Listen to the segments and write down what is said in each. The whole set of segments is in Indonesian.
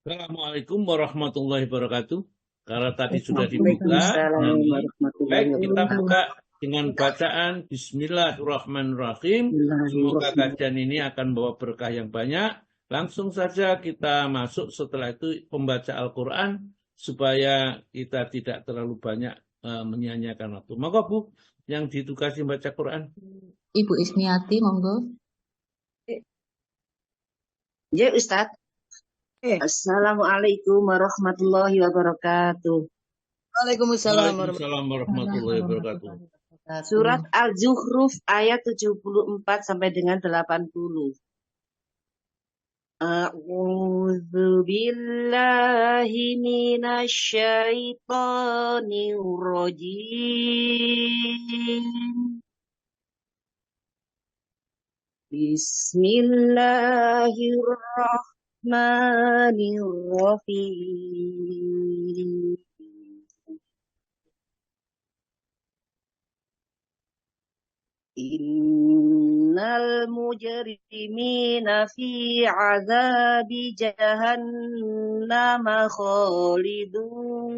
Assalamualaikum warahmatullahi wabarakatuh. Karena tadi sudah dibuka, Waalaikumsalam warahmatullahi baik kita wabarakatuh. buka dengan bacaan Bismillahirrahmanirrahim. Semoga kajian ini akan membawa berkah yang banyak. Langsung saja kita masuk setelah itu pembaca Al-Quran supaya kita tidak terlalu banyak menyanyiakan waktu. Monggo Bu, yang ditugasi baca Quran. Ibu Ismiati, monggo. Ya Ustaz. Assalamualaikum warahmatullahi wabarakatuh. Waalaikumsalam warahmatullahi wabarakatuh. Surat Al-Zukhruf ayat 74 sampai dengan 80. A'udzu billahi minasy syaithanir rajim. Bismillahirrahmanirrahim. Innal mujrimina fi azabi jahannam khalidun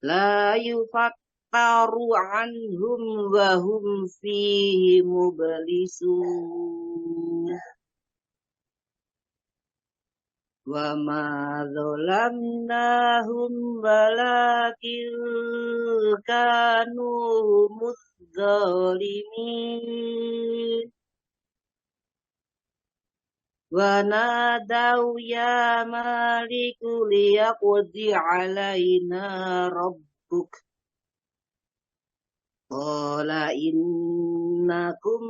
la yufattaru anhum wa hum fihi mublisun. Wa ma zalamnahum walakin kanu muzzalimin. Wa nadaw ya maliku liyaqdi alaina rabbuk. Qala innakum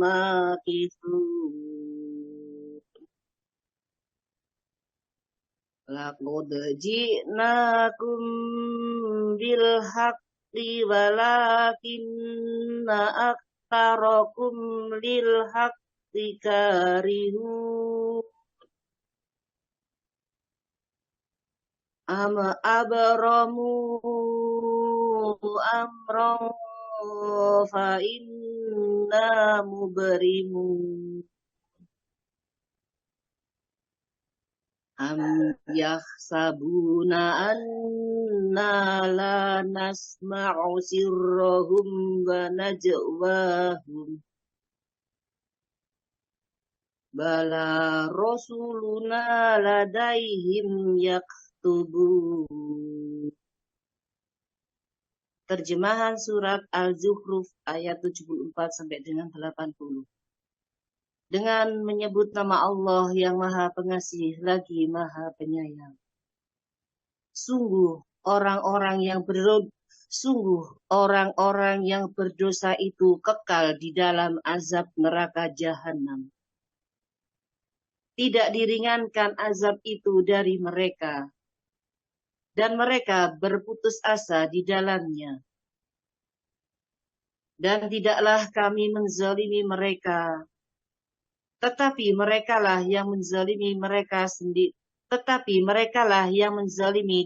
makithun. Laqad ji'nakum bil haqqi walakinna aktsarakum lil haqqi karihun. Am abramu amran fa inna mubrimun. Am yahsabuna anna la nasma'u sirrahum wa najwahum. Bala rasuluna ladaihim yaktubun. Terjemahan surat Al-Zukhruf ayat 74 sampai dengan 80. Dengan menyebut nama Allah yang Maha Pengasih lagi Maha Penyayang. Sungguh orang-orang yang berdosa itu kekal di dalam azab neraka jahanam. Tidak diringankan azab itu dari mereka, dan mereka berputus asa di dalamnya. Dan tidaklah kami menzalimi mereka, tetapi merekalah yang menzalimi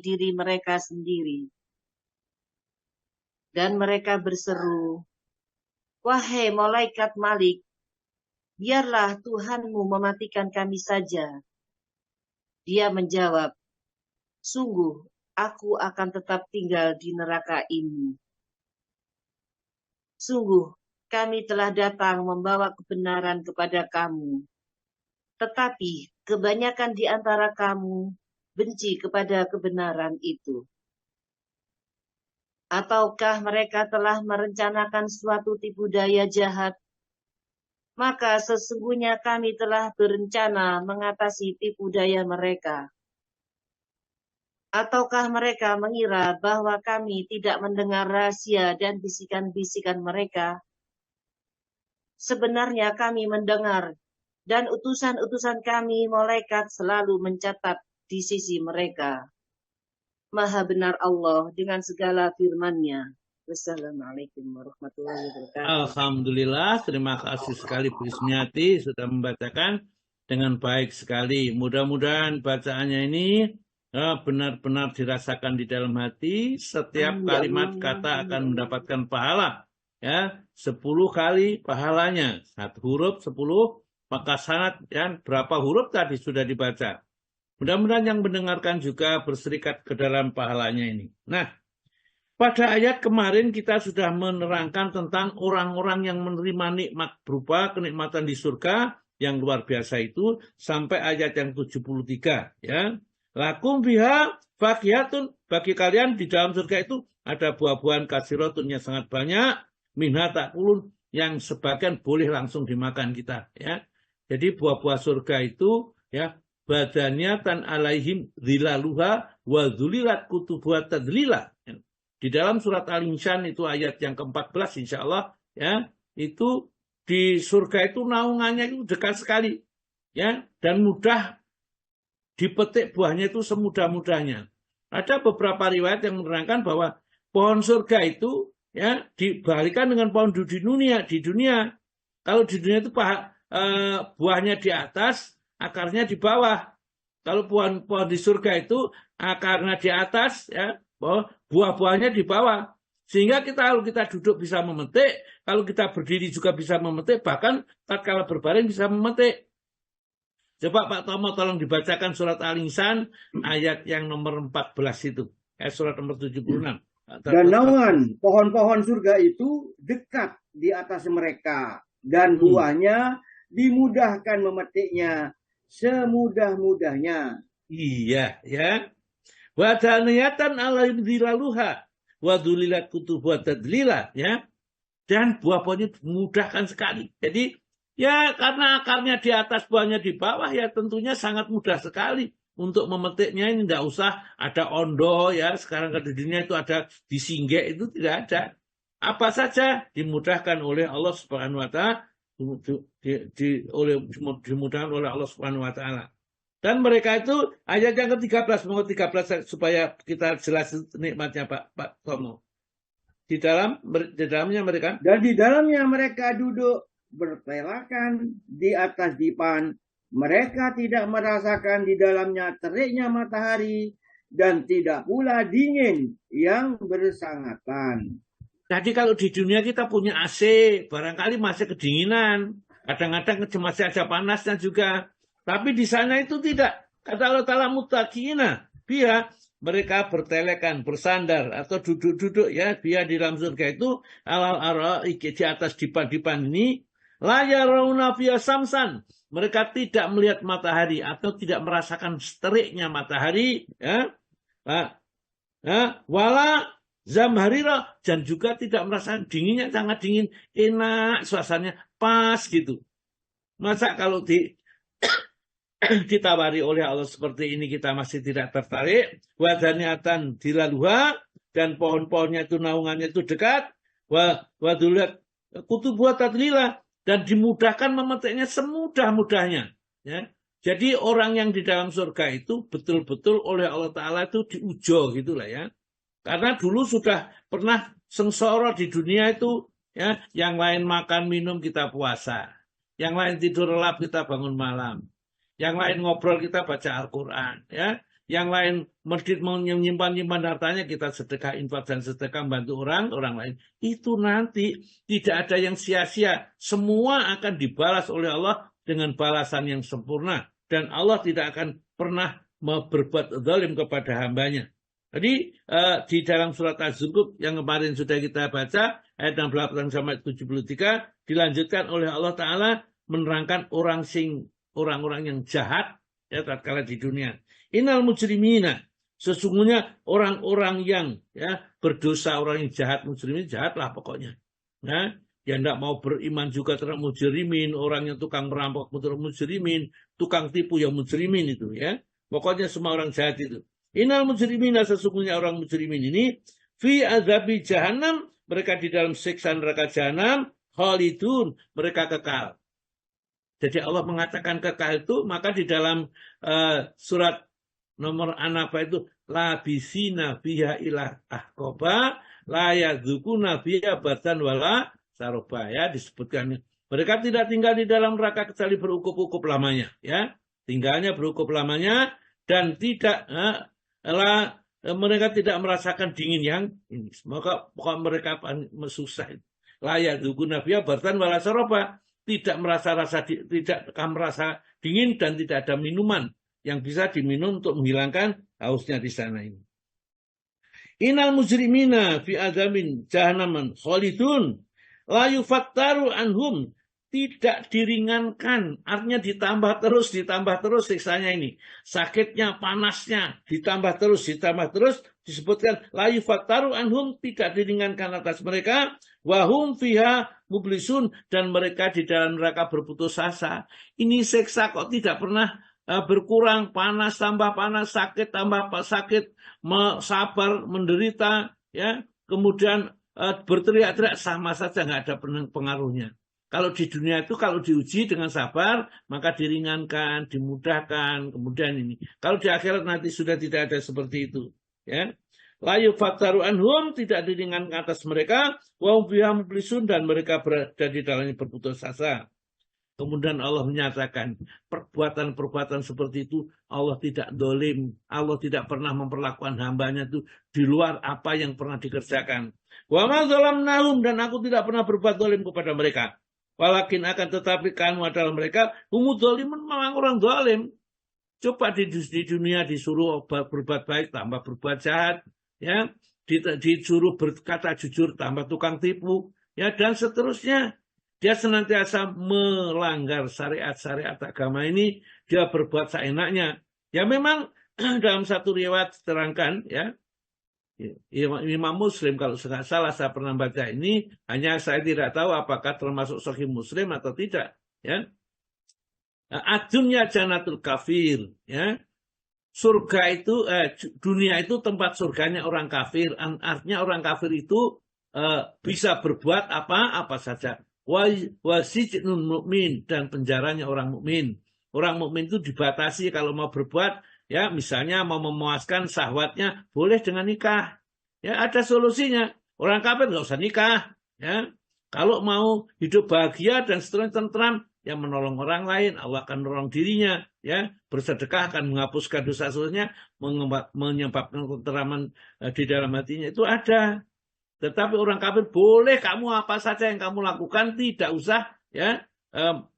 diri mereka sendiri. Dan mereka berseru, wahai malaikat Malik, biarlah Tuhanmu mematikan kami saja. Dia menjawab, sungguh aku akan tetap tinggal di neraka ini. Sungguh kami telah datang membawa kebenaran kepada kamu. Tetapi kebanyakan di antara kamu benci kepada kebenaran itu. Ataukah mereka telah merencanakan suatu tipu daya jahat? Maka sesungguhnya kami telah berencana mengatasi tipu daya mereka. Ataukah mereka mengira bahwa kami tidak mendengar rahasia dan bisikan-bisikan mereka? Sebenarnya kami mendengar, dan utusan-utusan kami malaikat selalu mencatat di sisi mereka. Maha benar Allah dengan segala firman-Nya. Wassalamualaikum warahmatullahi wabarakatuh. Alhamdulillah, terima kasih sekali Bu Ismiati sudah membacakan dengan baik sekali. Mudah-mudahan bacaannya ini benar-benar dirasakan di dalam hati. Setiap kalimat kata akan mendapatkan pahala. Ya, 10 kali pahalanya. 1 huruf 10 Maka sanad dan berapa huruf tadi sudah dibaca. Mudah-mudahan yang mendengarkan juga berserikat ke dalam pahalanya ini. Nah, pada ayat kemarin kita sudah menerangkan tentang orang-orang yang menerima nikmat berupa kenikmatan di surga yang luar biasa itu sampai ayat yang 73 ya. Lakum biha fakihatun, bagi kalian di dalam surga itu ada buah-buahan kasiratun yang sangat banyak, minha ta'kulun, yang sebagian boleh langsung dimakan kita ya. Jadi buah-buah surga itu ya badannya tan alaihim zilaluha wa dzulilat kutubuha tadlila. Di dalam surat Al-Insan itu ayat yang ke-14 insya Allah ya, itu di surga itu naungannya itu dekat sekali ya, dan mudah dipetik buahnya itu semudah-mudahnya. Ada beberapa riwayat yang menerangkan bahwa pohon surga itu ya dibalikan dengan pohon di dunia. Kalau di dunia itu buahnya di atas, akarnya di bawah. Kalau pohon di surga itu akarnya di atas ya, buah-buahnya di bawah. Sehingga kalau kita duduk bisa memetik, kalau kita berdiri juga bisa memetik, bahkan tatkala berbaring bisa memetik. Coba Pak Tomo tolong dibacakan surat Al-Insan ayat yang nomor 14 itu. Surat nomor 76. Dan naungan pohon-pohon surga itu dekat di atas mereka, dan buahnya dimudahkan memetiknya semudah-mudahnya. Iya, ya. Wa daniyatan alaihim zilaluha wa dzulilat kutubuha tadlila, ya. Dan buah-buahnya dimudahkan sekali. Jadi ya karena akarnya di atas, buahnya di bawah, ya tentunya sangat mudah sekali untuk memetiknya. Ini tidak usah ada ondo ya. Sekarang di dunia itu ada disinggek, itu tidak ada. Apa saja dimudahkan oleh Allah Subhanahu wa taala, dimudahkan oleh Allah Subhanahu wa taala. Dan mereka itu ayat yang ke-13, mau 13 supaya kita jelas nikmatnya Pak Tomo. Di dalamnya mereka, dan di dalamnya mereka duduk bertelakan di atas dipan. Mereka tidak merasakan di dalamnya teriknya matahari dan tidak pula dingin yang bersangatan. Jadi kalau di dunia kita punya AC, barangkali masih kedinginan. Kadang-kadang masih ada panasnya juga. Tapi di sana itu tidak. Kata Allah Ta'ala muttaqina biha, mereka bertelekan, bersandar atau duduk-duduk ya, biha di dalam surga itu alal araiki, di atas dipan-dipan ini, la yarawna fiha samsan, mereka tidak melihat matahari atau tidak merasakan teriknya matahari ya. Wala zamharira, dan juga tidak merasakan dinginnya, sangat dingin, enak suasananya, pas gitu. Masa kalau ditawari oleh Allah seperti ini kita masih tidak tertarik? Wadaniatan dilaluha, dan pohon-pohonnya itu naungannya itu dekat, wadulat kutubuha tadlila, dan dimudahkan memetiknya semudah-mudahnya ya. Jadi orang yang di dalam surga itu betul-betul oleh Allah Ta'ala itu diujo gitulah ya. Karena dulu sudah pernah sengsara di dunia itu ya, yang lain makan minum kita puasa, yang lain tidur lelap kita bangun malam, yang lain ngobrol kita baca Al-Quran, ya. Yang lain menyimpan hartanya kita sedekah, infak dan sedekah membantu orang lain. Itu nanti tidak ada yang sia-sia. Semua akan dibalas oleh Allah dengan balasan yang sempurna. Dan Allah tidak akan pernah berbuat zalim kepada hambanya. Jadi di dalam surat Az-Zukhruf yang kemarin sudah kita baca, ayat 68 sampai 73, dilanjutkan oleh Allah Ta'ala menerangkan orang-orang yang jahat ya tatkala di dunia. Innal mujrimina, sesungguhnya orang-orang yang ya berdosa, orang yang jahat, mujrimin jahatlah pokoknya. Ya, yang tidak mau beriman juga terhadap mujrimin, orang yang tukang merampok terhadap mujrimin, tukang tipu yang mujrimin itu ya. Pokoknya semua orang jahat itu. Innal mujrimina, sesungguhnya orang mujrimin ini fi azabi jahannam, mereka di dalam siksa neraka jahanam, khalidun, mereka kekal. Jadi Allah mengatakan kekal itu, maka di dalam surat nomor An-Naba itu labisina biha ila ahqaba la yadzukuna biha batan wala saroba ya, disebutkan mereka tidak tinggal di dalam neraka kecuali berukup-ukup lamanya ya, tinggalnya berukup lamanya, dan tidak mereka tidak merasakan dingin yang ini, maka mereka susah. La yadzukuna biha batan wala saroba, tidak merasa dingin dan tidak ada minuman yang bisa diminum untuk menghilangkan hausnya di sana ini. Innal mujrimina fi adzamin jahannaman khalidun la yufattaru anhum, tidak diringankan, artinya ditambah terus siksanya ini. Sakitnya, panasnya, ditambah terus, disebutkan la yufattaru anhum, tidak diringankan atas mereka, wahum fiha mublisun, dan mereka di dalam neraka berputus asa. Ini siksa kok tidak pernah berkurang, panas tambah panas, sakit tambah sakit, sabar, menderita, ya, kemudian berteriak-teriak, sama saja nggak ada pengaruhnya. Kalau di dunia itu kalau diuji dengan sabar maka diringankan, dimudahkan, kemudian ini. Kalau di akhirat nanti sudah tidak ada seperti itu, ya. La yufattaru anhum, tidak diringankan atas mereka, wa hum fiha mublisun, dan mereka berada di dalamnya berputus asa. Kemudian Allah menyatakan perbuatan-perbuatan seperti itu Allah tidak dolim, Allah tidak pernah memperlakukan hambanya itu di luar apa yang pernah dikerjakan. Wa ma zalamnahum, dan aku tidak pernah berbuat dolim kepada mereka. Walakin akan tetapi kamu adalah mereka humud dolimun, memang orang dolim. Coba di dunia disuruh berbuat baik tambah berbuat jahat, ya, disuruh berkata jujur tambah tukang tipu, ya, dan seterusnya. Dia senantiasa melanggar syariat-syariat agama ini, dia berbuat seenaknya. Ya memang dalam satu riwayat diterangkan, ya, Imam Muslim, kalau nggak salah saya pernah baca ini, hanya saya tidak tahu apakah termasuk Sahih Muslim atau tidak, ya. Adunya janatul kafir, ya. Surga itu, dunia itu tempat surganya orang kafir. Artinya orang kafir itu bisa berbuat apa saja. Wasijnun mukmin, dan penjaranya orang mukmin. Orang mukmin itu dibatasi kalau mau berbuat, ya, misalnya mau memuaskan syahwatnya boleh dengan nikah. Ya, ada solusinya. Orang kafir nggak usah nikah, ya. Kalau mau hidup bahagia dan seterusnya tentram, ya menolong orang lain, Allah akan menolong dirinya, ya. Bersedekah akan menghapuskan dosa-dosanya, menyebabkan ketenteraman di dalam hatinya, itu ada. Tetapi orang kafir boleh kamu apa saja yang kamu lakukan, tidak usah, ya,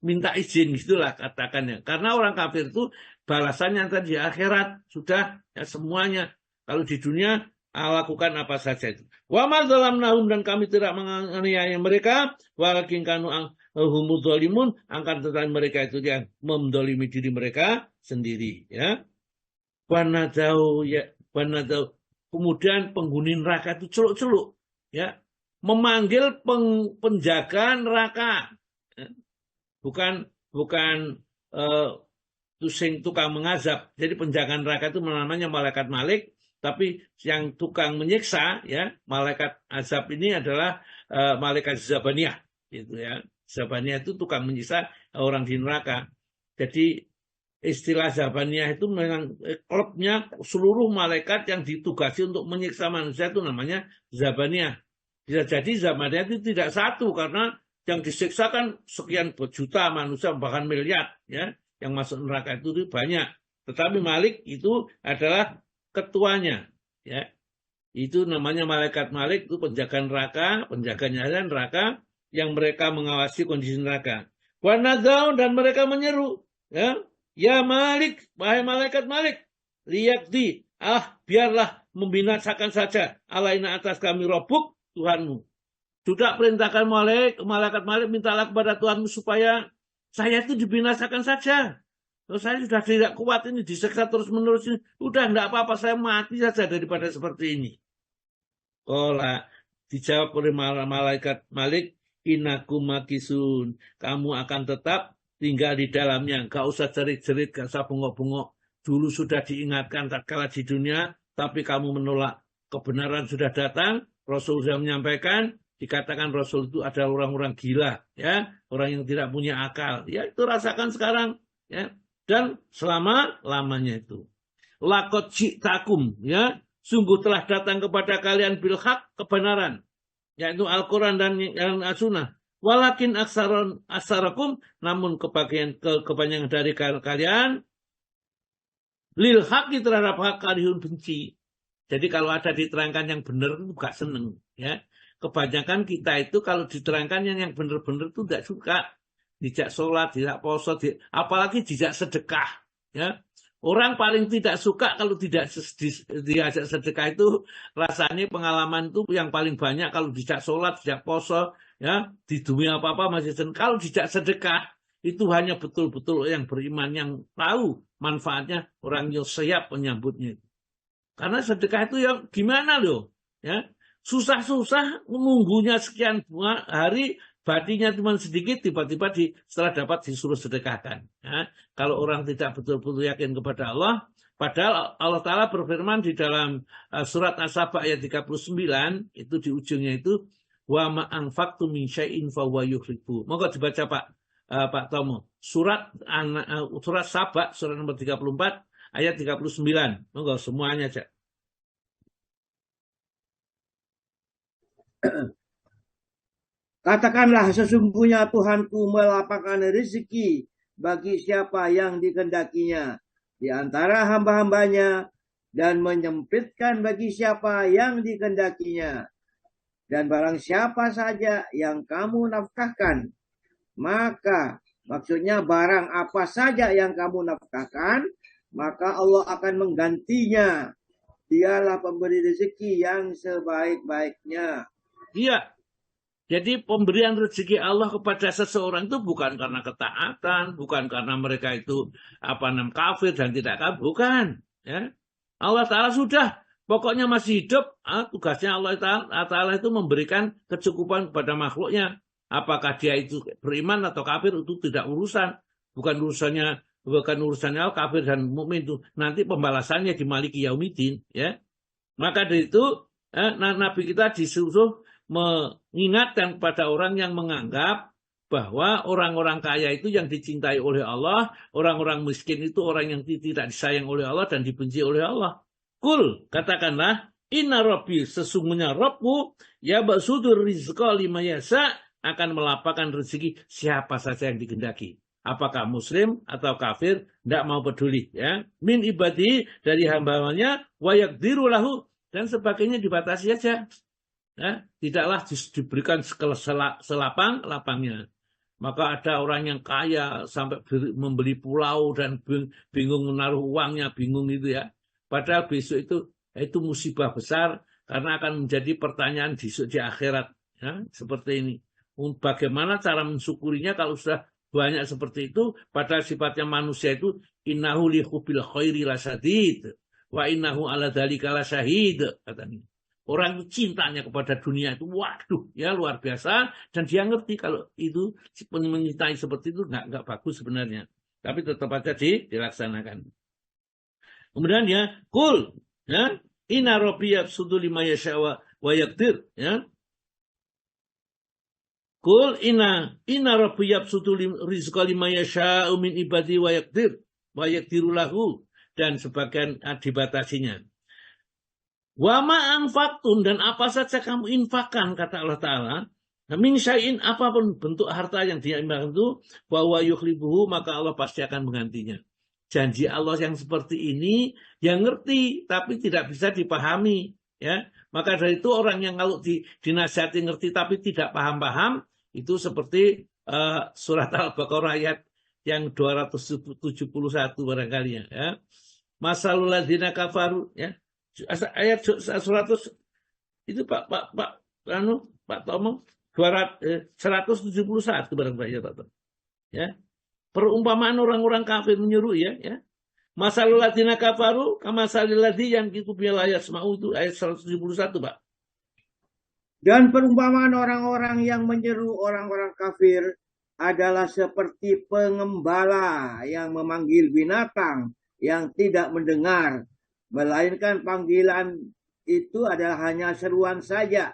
minta izin, gitulah katakannya. Karena orang kafir itu balasannya tadi di akhirat sudah, ya, semuanya. Kalau di dunia lakukan apa saja itu. Wa ma zalamnahum, dan kami tidak menganiaya mereka, walakin kanu humud zalimun, akan tetapi mereka itu yang mendolimi diri mereka sendiri, ya. Wanadau, ya, wanadau. Kemudian penghuni neraka itu celuk-celuk, ya, memanggil penjaga neraka, ya. Bukan tukang mengazab. Jadi penjaga neraka itu namanya malaikat Malik, tapi yang tukang menyiksa, ya, malaikat azab ini adalah malaikat Zabaniyah, gitu, ya. Zabaniyah itu tukang menyiksa orang di neraka. Jadi istilah Zabaniyah itu memang klubnya seluruh malaikat yang ditugasi untuk menyiksa manusia itu namanya Zabaniyah. Bisa jadi Zabaniyah itu tidak satu, karena yang disiksa kan sekian juta manusia, bahkan miliar, ya, yang masuk neraka itu banyak. Tetapi Malik itu adalah ketuanya, ya. Itu namanya malaikat Malik, itu penjaga neraka, penjaganya neraka, yang mereka mengawasi kondisi neraka. Wanadaun, dan mereka menyeru, ya, ya Malik, wahai malaikat Malik, liyaqdi, biarlah membinasakan saja alaina atas kami Rabbuk, Tuhanmu. Sudah perintahkan malaikat Malik, mintalah kepada Tuhanmu supaya saya itu dibinasakan saja. Terus saya sudah tidak kuat ini, diseksa terus-menerus ini. Udah enggak apa-apa, saya mati saja daripada seperti ini. Kola, dijawab oleh malaikat Malik, inakum makisun, kamu akan tetap tinggal di dalamnya. Enggak usah cerit-cerit, enggak usah bengok-bengok. Dulu sudah diingatkan tatkala di dunia, tapi kamu menolak. Kebenaran sudah datang, Rasul sudah menyampaikan, dikatakan Rasul itu adalah orang-orang gila, ya, orang yang tidak punya akal. Ya, itu rasakan sekarang, ya. Dan selama-lamanya itu. Laqad ji'takum, ya, sungguh telah datang kepada kalian bil haq, kebenaran, yaitu Al-Quran dan As-Sunnah. Walakin aksarakum, namun kebanyakan dari kalian lil haqi, terhadap hak, karihun, benci. Jadi kalau ada diterangkan yang benar itu gak seneng, ya. Kebanyakan kita itu kalau diterangkan yang benar-benar itu tidak suka. dijak sholat, dijak poso, apalagi dijak sedekah. Ya, orang paling tidak suka kalau tidak diajak sedekah itu rasanya pengalaman itu yang paling banyak kalau dijak sholat, dijak poso, ya di dunia apa-apa masih senang. Kalau dijak sedekah itu hanya betul-betul yang beriman yang tahu manfaatnya, orang yang siap menyambutnya. Karena sedekah itu ya gimana loh, ya susah-susah menunggunya sekian hari, batinya cuma sedikit, tiba-tiba setelah dapat disuruh sedekahkan. Ya. Kalau orang tidak betul-betul yakin kepada Allah, padahal Allah Ta'ala berfirman di dalam surat As-Saba ayat 39, itu di ujungnya itu, wa ma'anfaqtu min syai'in fahuwa yuhibbu. Monggo dibaca Pak Tomo. Surat Saba, surat nomor 34, ayat 39. Monggo semuanya aja. Katakanlah, sesungguhnya Tuhanku melapangkan rezeki bagi siapa yang dikehendakinya di antara hamba-hambanya, dan menyempitkan bagi siapa yang dikehendakinya. Dan barang siapa saja yang kamu nafkahkan, maka maksudnya barang apa saja yang kamu nafkahkan, maka Allah akan menggantinya. Dialah pemberi rezeki yang sebaik-baiknya. Iya. Jadi pemberian rezeki Allah kepada seseorang itu bukan karena ketaatan, bukan karena mereka itu kafir dan tidak kafir, bukan. Ya. Allah Ta'ala sudah, pokoknya masih hidup, tugasnya Allah Ta'ala itu memberikan kecukupan kepada makhluknya. Apakah dia itu beriman atau kafir itu tidak urusan, bukan urusannya kafir dan mukmin itu. Nanti pembalasannya di Maliki Yaumidin. Ya. Maka dari itu Nabi kita disuruh mengingatkan kepada orang yang menganggap bahwa orang-orang kaya itu yang dicintai oleh Allah, orang-orang miskin itu orang yang tidak disayang oleh Allah dan dibenci oleh Allah. Kul, katakanlah, inna rabbi, sesungguhnya Rabbku, ya basudur rizqa liman yasha, akan melapangkan rezeki siapa saja yang dikehendaki. Apakah muslim atau kafir, tidak mau peduli. Ya. Min ibadi, dari hamba-hambanya, wa yaqdiru lahu, dan sebagainya dibatasi saja. Ya, tidaklah diberikan selapang-lapangnya. Maka ada orang yang kaya sampai membeli pulau dan bingung menaruh uangnya, bingung itu ya. Padahal besok itu musibah besar karena akan menjadi pertanyaan di akhirat. Ya, seperti ini. Bagaimana cara mensyukurinya kalau sudah banyak seperti itu? Padahal sifatnya manusia itu innahu li hubbil khairi lasadid wa innahu ala dzalika lasyahid, katanya. Orang cintanya kepada dunia itu, waduh, ya luar biasa. Dan dia ngerti kalau itu mencintai seperti itu nggak bagus sebenarnya. Tapi tetap aja dilaksanakan. Kemudian ya, kul, ya, inna rabbi yabsutu lima yasha wa yaqdir, ya. Kul inna rabbi yabsutu rizqa lima yasha min ibadi wa yaqdiru lahu, dan sebagian dibatasinya. Wa ma anfaqtum, dan apa saja kamu infakkan, kata Allah Ta'ala, min syai'in, apapun bentuk harta yang dia infakkan itu, bahwa yukhlibuhu, maka Allah pasti akan menggantinya. Janji Allah yang seperti ini yang ngerti tapi tidak bisa dipahami, ya. Maka dari itu orang yang kalau dinasihati ngerti tapi tidak paham-paham, itu seperti surat Al-Baqarah ayat yang 271 barangkali ya. Masalul ladzina kafaru, ya. Ayat 100 itu Pak Tomo 171 barangkali ya Pak Tomo. Ya. Perumpamaan orang-orang kafir menyeru ya. Masalul ladzina kafaru kamasalil ladzi yang itu ayat semau itu ayat 171 Pak. Dan perumpamaan orang-orang yang menyeru orang-orang kafir adalah seperti pengembala yang memanggil binatang yang tidak mendengar, melainkan panggilan itu adalah hanya seruan saja.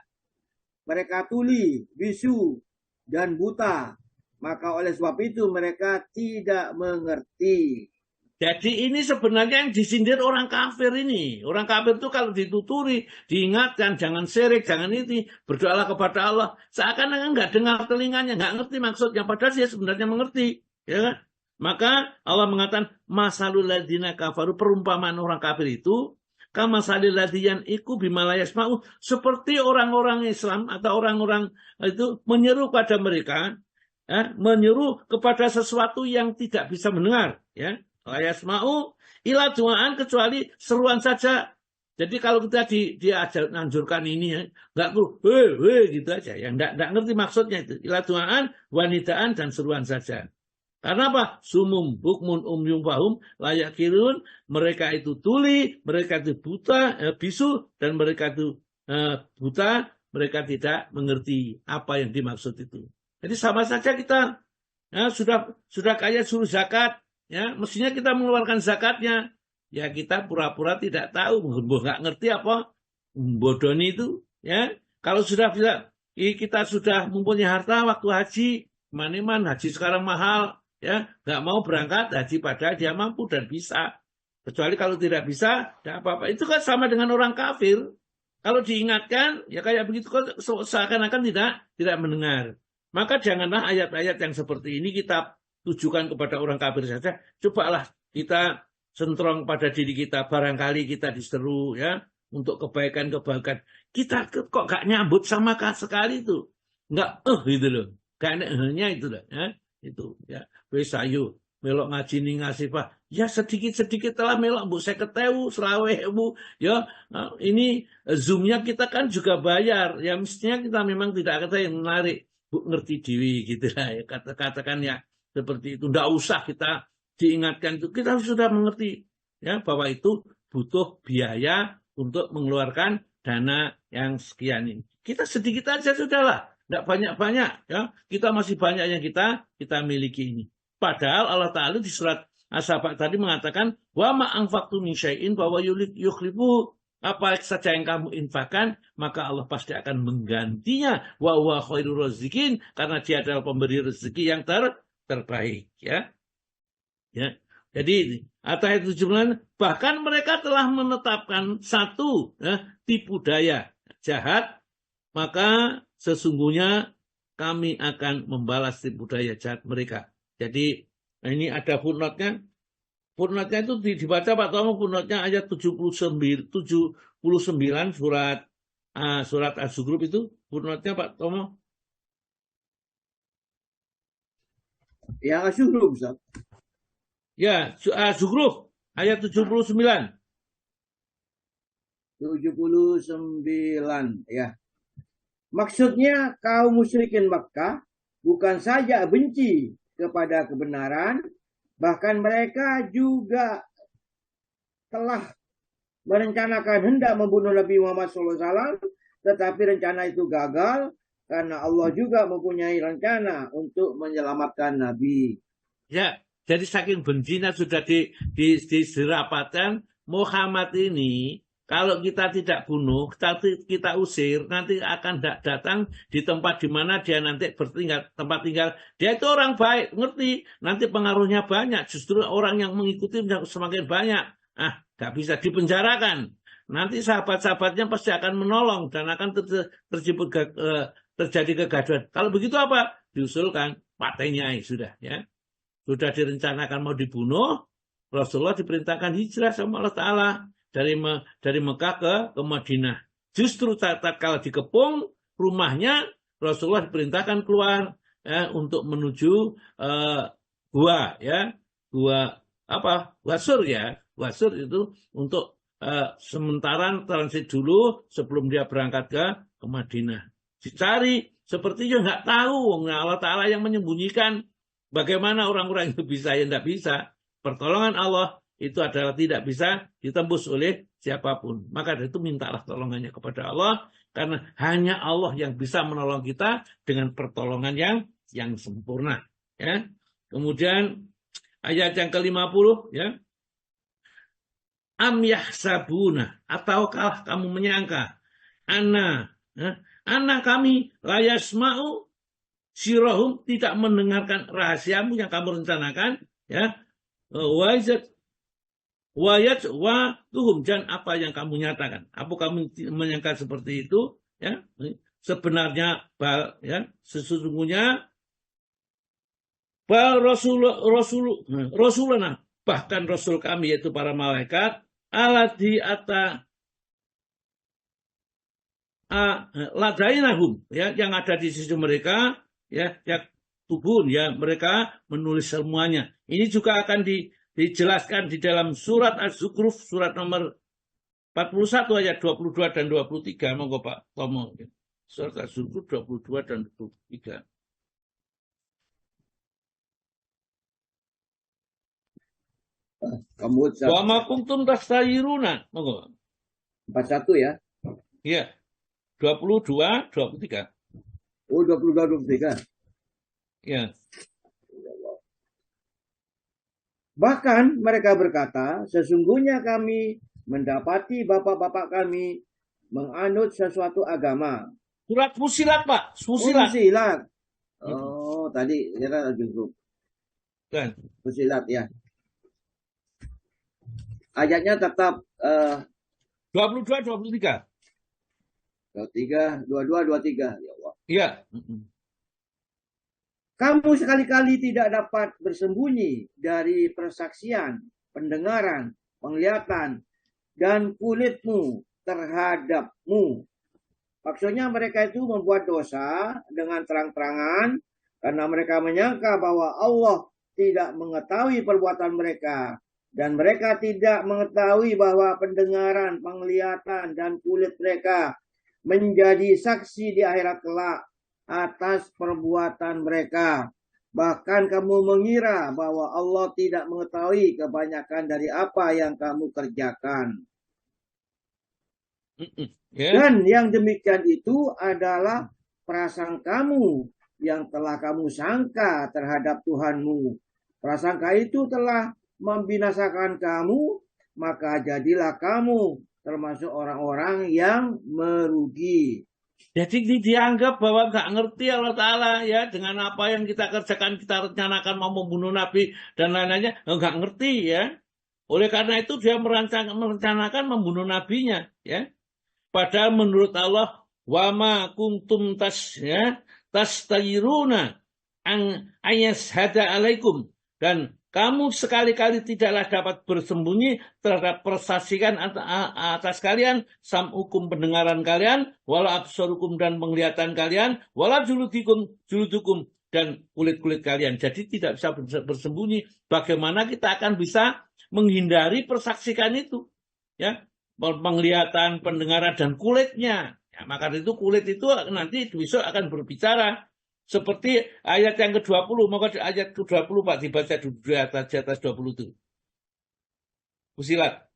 Mereka tuli, bisu, dan buta. Maka oleh sebab itu mereka tidak mengerti. Jadi ini sebenarnya yang disindir orang kafir ini. Orang kafir itu kalau dituturi, diingatkan, jangan syirik, jangan ini, berdoalah kepada Allah. Seakan-akan nggak dengar telinganya, nggak ngerti maksudnya. Padahal dia sebenarnya mengerti. Ya kan? Maka Allah mengatakan, masalul ladzina kafaru, perumpamaan orang kafir itu, kamasalil ladziyan iku bima la yasma'u, seperti orang-orang Islam atau orang-orang itu menyeru pada mereka menyuruh kepada sesuatu yang tidak bisa mendengar, ya. La yasma'u ila du'aan, kecuali seruan saja. Jadi kalau kita diajar anjurkan ini, ya, nggak perlu gitu aja, ya nggak ngerti maksudnya itu. Ila du'aan, wanidaan, dan seruan saja. Karena apa? Sumum bukmun umyum fahum layak kirun, mereka itu tuli, mereka itu buta, bisu, dan mereka itu buta, mereka tidak mengerti apa yang dimaksud itu. Jadi sama saja kita, ya, sudah kayak suruh zakat, ya mestinya kita mengeluarkan zakatnya, ya kita pura-pura tidak tahu, nggak ngerti apa, bodohni itu, ya. Kalau sudah bisa, kita sudah mempunyai harta waktu haji, mana haji sekarang mahal, ya nggak mau berangkat haji padahal dia mampu dan bisa. Kecuali kalau tidak bisa, tidak apa-apa. Itu kan sama dengan orang kafir. Kalau diingatkan, ya kayak begitu, seakan-akan tidak mendengar. Maka janganlah ayat-ayat yang seperti ini kita tujukan kepada orang kafir saja. Cobalah kita sentrong pada diri kita. Barangkali kita diseru, ya, untuk kebaikan-kebaikan. Kita kok gak nyambut sama sekali itu. Nggak gitu loh. Gak nya itu loh. Ya. Itu ya. Wis ayo melok ngaji ning ngasih Pak. Ya sedikit-sedikit telah melok Bu 50.000, 20.000. Ya, ini Zoom-nya kita kan juga bayar. Ya mestinya kita memang tidak kata yang menarik. Bu ngerti diri gitu lah ya, katakan ya seperti itu. Nggak usah kita diingatkan itu, kita sudah mengerti ya bahwa itu butuh biaya untuk mengeluarkan dana yang sekian ini. Kita sedikit aja sudahlah, nggak banyak-banyak ya. Kita masih banyak yang kita miliki ini. Padahal Allah Ta'ala di surat As-Sabat tadi mengatakan wa ma anfaqtu min syai'in bahwa yukhlifu, apa saja yang kamu infakkan, maka Allah pasti akan menggantinya. Wa huwa khairur razikin, karena dia adalah pemberi rezeki yang terbaik. Ya. Ya. Jadi ayat 79, bahkan mereka telah menetapkan satu tipu daya jahat, maka sesungguhnya kami akan membalas tipu daya jahat mereka. Jadi ini ada footnote-nya. Footnote-nya itu dibaca Pak Tomo, footnote-nya ayat 79 surat Az-Zukhruf itu footnote-nya Pak Tomo. Ya Az-Zukhruf, Ustaz. Ya, Az-Zukhruf ayat 79. 79 ya. Maksudnya kaum musyrikin Makkah bukan saja benci kepada kebenaran, bahkan mereka juga telah merencanakan hendak membunuh Nabi Muhammad SAW, tetapi rencana itu gagal karena Allah juga mempunyai rencana untuk menyelamatkan Nabi. Ya, jadi saking bencinya sudah diserapatkan Muhammad ini. Kalau kita tidak bunuh, kita usir, nanti akan datang di tempat di mana dia nanti tempat tinggal. Dia itu orang baik, ngerti. Nanti pengaruhnya banyak, justru orang yang mengikuti semakin banyak. Gak bisa dipenjarakan. Nanti sahabat-sahabatnya pasti akan menolong dan akan terjadi kegaduhan. Kalau begitu apa? Diusulkan patenya sudah, ya. Sudah direncanakan mau dibunuh, Rasulullah diperintahkan hijrah sama Allah Ta'ala. Dari Mekah ke Madinah. Justru tatkala dikepung rumahnya, Rasulullah diperintahkan keluar untuk menuju gua, ya, gua Sur, ya. Gua Sur itu untuk sementara transit dulu sebelum dia berangkat ke Madinah. Dicari, sepertinya nggak tahu, Allah Ta'ala yang menyembunyikan. Bagaimana orang-orang itu bisa, ya nggak bisa. Pertolongan Allah itu adalah tidak bisa ditembus oleh siapapun. Maka dari itu mintalah tolongannya kepada Allah, karena hanya Allah yang bisa menolong kita dengan pertolongan yang sempurna. Ya. Kemudian ayat yang ke-50, ya. Am yahsabuna, ataukah kamu menyangka anna kami la yasma'u sirahum, tidak mendengarkan rahasiamu yang kamu rencanakan, ya. Wayat wa tuhum, dan apa yang kamu nyatakan. Apa kamu menyangka seperti itu? Ya, sebenarnya, ya, sesungguhnya Rasulullah, bahkan Rasul kami yaitu para malaikat, alati ata ladainahum, ya, yang ada di sisi mereka, ya yaktubun, ya mereka menulis semuanya. Ini juga akan dijelaskan di dalam surat Az-Zukhruf, surat nomor 41 ayat 22 dan 23. Monggo Pak Tomo. Surat Az-Zukhruf 22 dan 23. Kamu Wa ma kuntum tastayiruna. Monggo. 41 ya. Iya. 22, 23. Oh, 22, 23. Ya. Bahkan mereka berkata, sesungguhnya kami mendapati bapak-bapak kami menganut sesuatu agama. Surat Fusilat, Pak. Fusilat. Fusilat. Oh, tadi kira Al-Zukhruf. Kan. Fusilat ya. Ayatnya tetap 22, 23. 23, 22, 23. Ya Allah. Iya. Kamu sekali-kali tidak dapat bersembunyi dari persaksian, pendengaran, penglihatan, dan kulitmu terhadapmu. Maksudnya mereka itu membuat dosa dengan terang-terangan karena mereka menyangka bahwa Allah tidak mengetahui perbuatan mereka. Dan mereka tidak mengetahui bahwa pendengaran, penglihatan, dan kulit mereka menjadi saksi di akhirat kelak atas perbuatan mereka. Bahkan kamu mengira bahwa Allah tidak mengetahui kebanyakan dari apa yang kamu kerjakan. Dan yang demikian itu adalah prasangkamu yang telah kamu sangka terhadap Tuhanmu. Prasangka itu telah membinasakan kamu, maka jadilah kamu termasuk orang-orang yang merugi. Jadi dianggap bahwa nggak ngerti Allah Ta'ala ya dengan apa yang kita kerjakan, kita rencanakan mau membunuh Nabi dan lain-lainnya, nggak ngerti ya. Oleh karena itu dia merencanakan membunuh Nabinya ya. Padahal menurut Allah wama kuntum tastayiruna an ayashhada alaikum, dan kamu sekali-kali tidaklah dapat bersembunyi terhadap persaksikan atas kalian, sam'ukum pendengaran kalian, wala absarukum dan penglihatan kalian, wala juludukum dan kulit-kulit kalian. Jadi tidak bisa bersembunyi. Bagaimana kita akan bisa menghindari persaksikan itu? Ya, penglihatan, pendengaran dan kulitnya. Ya, maka itu kulit itu nanti besok akan berbicara. Seperti ayat yang ke-20, maka ayat ke-20 Pak dibaca di atas 20 itu. Fusilat.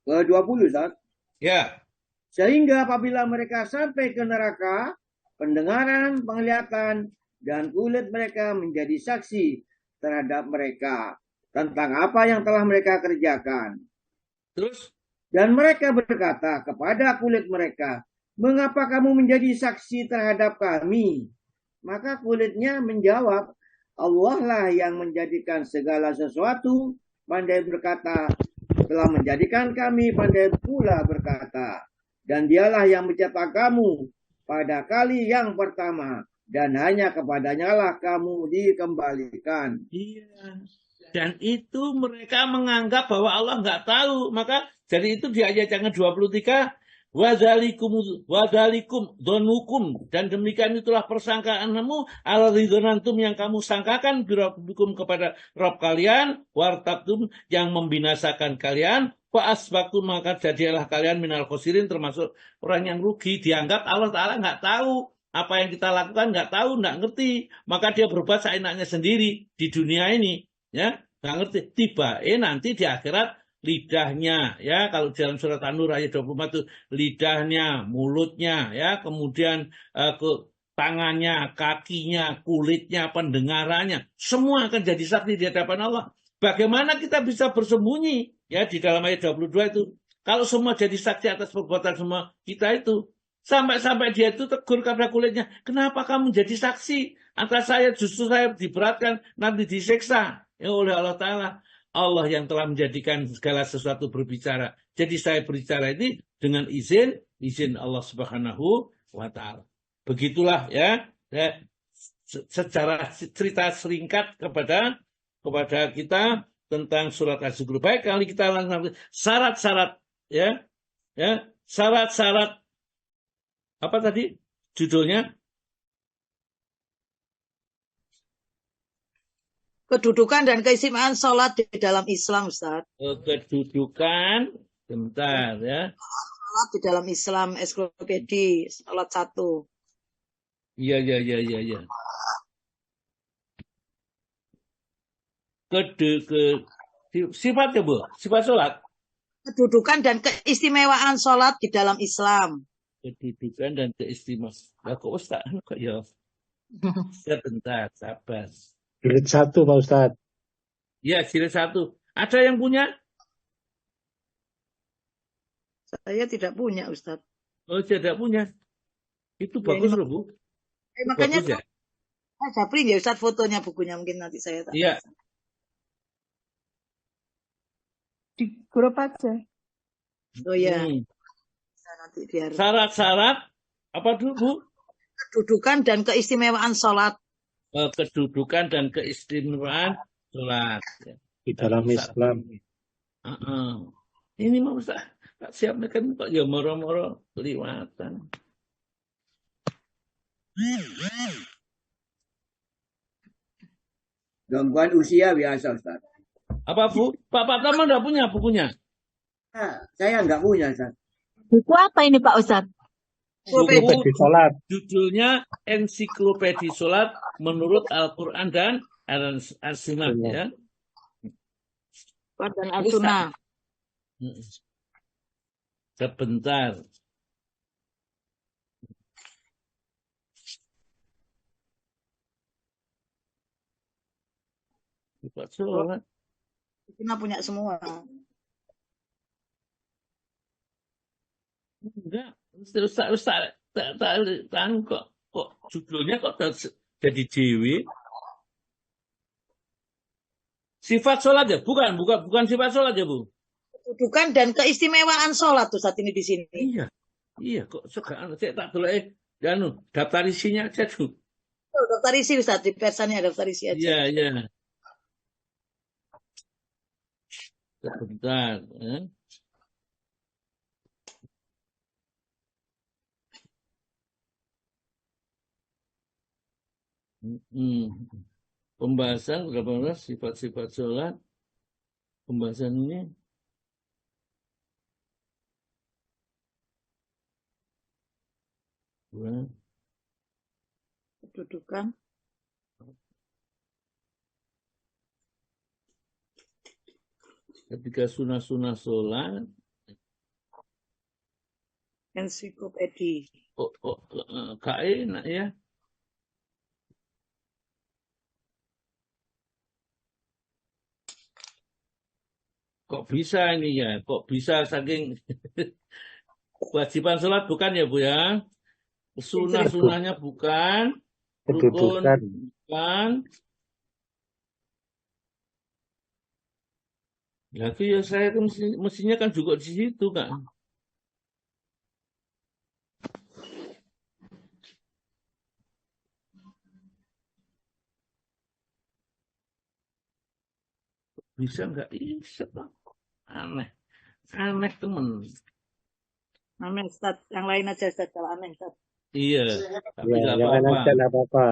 Ke-20 Ustaz. Ya. Sehingga apabila mereka sampai ke neraka, pendengaran, penglihatan, dan kulit mereka menjadi saksi terhadap mereka tentang apa yang telah mereka kerjakan. Terus? Dan mereka berkata kepada kulit mereka, mengapa kamu menjadi saksi terhadap kami? Maka kulitnya menjawab, Allah lah yang menjadikan segala sesuatu, pandai berkata, telah menjadikan kami pandai pula berkata. Dan dialah yang mencetak kamu pada kali yang pertama, dan hanya kepadanya lah kamu dikembalikan. Iya. Dan itu mereka menganggap bahwa Allah nggak tahu. Maka jadi itu di ayat yang ke-23, Wadhalikum donukum, dan demikian itulah persangkaanmu al-ridhonantum yang kamu sangkakan birabbikum kepada Rabb kalian, wartabtum yang membinasakan kalian, fa asbaqtum maka jadilah kalian minal khosirin termasuk orang yang rugi. Dianggap Allah Ta'ala nggak tahu apa yang kita lakukan, nggak tahu, nggak ngerti, maka dia berbuat seenaknya sendiri di dunia ini, ya nggak ngerti. Tiba nanti di akhirat lidahnya, ya kalau dalam surat An-Nur ayat 24 itu lidahnya, mulutnya, ya kemudian ke tangannya, kakinya, kulitnya, pendengarannya, semua akan jadi saksi di hadapan Allah. Bagaimana kita bisa bersembunyi? Ya di dalam ayat 22 itu, kalau semua jadi saksi atas perbuatan semua kita itu, sampai-sampai dia itu tegur kepada kulitnya, kenapa kamu jadi saksi atas saya? Justru saya diberatkan, nanti disiksa ya oleh Allah Ta'ala. Allah yang telah menjadikan segala sesuatu berbicara. Jadi saya berbicara ini dengan izin Allah Subhanahu wa Ta'ala. Begitulah ya secara cerita singkat kepada kita tentang surat Az-Zukhruf. Baik, kali kita langsung syarat-syarat ya syarat-syarat apa tadi judulnya? Kedudukan dan keistimewaan sholat di dalam Islam, Ustaz. Kedudukan, bentar ya. Sholat di dalam Islam, ensiklopedia, sholat 1. Iya. Sifatnya Bu, sifat sholat. Kedudukan dan keistimewaan sholat di dalam Islam. Kedudukan dan keistimewaan. Lah kok Ustaz kok ya. Sebentar, sabar. Jilid 1 Pak Ustadz. Ya, jilid 1. Ada yang punya? Saya tidak punya, Ustaz. Oh, tidak punya. Itu Ya, bagus ini- loh, Bu. makanya Bagus ya? saya print ya, Ustaz, fotonya bukunya. Mungkin nanti saya tak. Iya. Di grup aja. Oh ya, Hmm. nanti biar. Syarat-syarat apa dulu, Bu? Kedudukan dan keistimewaan sholat. Kedudukan dan keistimewaan sholat. Di dalam Islam. Ini mau Ustaz, tak siap kan kok ya moro-moro kelewatan. Gangguan usia biasa, Ustaz. Apa Bu? Pak Tama enggak punya bukunya? Nah, saya nggak punya, Ustaz. Buku apa ini Pak Ustadz? Ensiklopedi sholat. Judulnya Ensiklopedi Sholat menurut Al-Quran dan As-Sunnah ya. Dan Al-Sunnah. Sebentar. Sifat sholat. Kita punya semua. Enggak, Ustaz kok judulnya kok jadi dewi. Sifat sholat ya? Bukan sifat sholat ya, Bu? Kedudukan dan keistimewaan sholat tuh saat ini di sini. Iya kok sekarang saya tak boleh daftar isinya aja tuh. Oh, daftar isi Ustaz, di persannya daftar isi aja. Iya. Sebentar. Pembahasan berapa sifat-sifat sholat. Pembahasan ini. Kedudukan. Ketika sunah-sunah sholat. Ensiklopedia. Gak enak ya. Kok bisa ini ya? Kok bisa saking kewajiban sholat bukan ya Bu ya? Sunah-sunahnya bukan. Rukun Kedudukan. bukan. Ya itu ya saya itu mestinya kan juga di situ kan. Bisa nggak? Bisa Pak. Aneh temen. Aneh Ustaz, yang lain aja Ustaz, kalau aneh Ustaz. Iya, tapi Ya, nggak yang lain apa-apa. aja nggak apa-apa.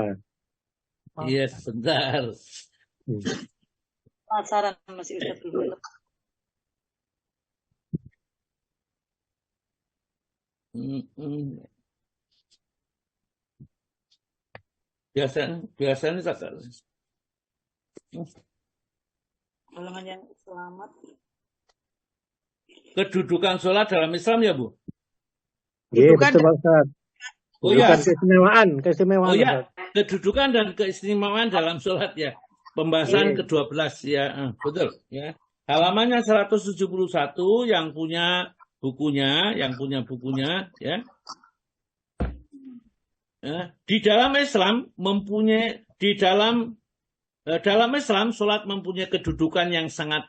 Iya, sebentar. Penasaran masih Ustaz dulu. Biasanya tak. Golongan yang selamat. Kedudukan sholat dalam Islam ya Bu? Iya, Kedudukan betul Pak Ustadz. Oh ya, Kedudukan keistimewaan. oh ya, Ustadz. kedudukan dan keistimewaan dalam sholat ya. Pembahasan Iya. ke-12 ya, betul ya. Halamannya 171 yang punya bukunya ya. Di dalam Islam dalam Islam sholat mempunyai kedudukan yang sangat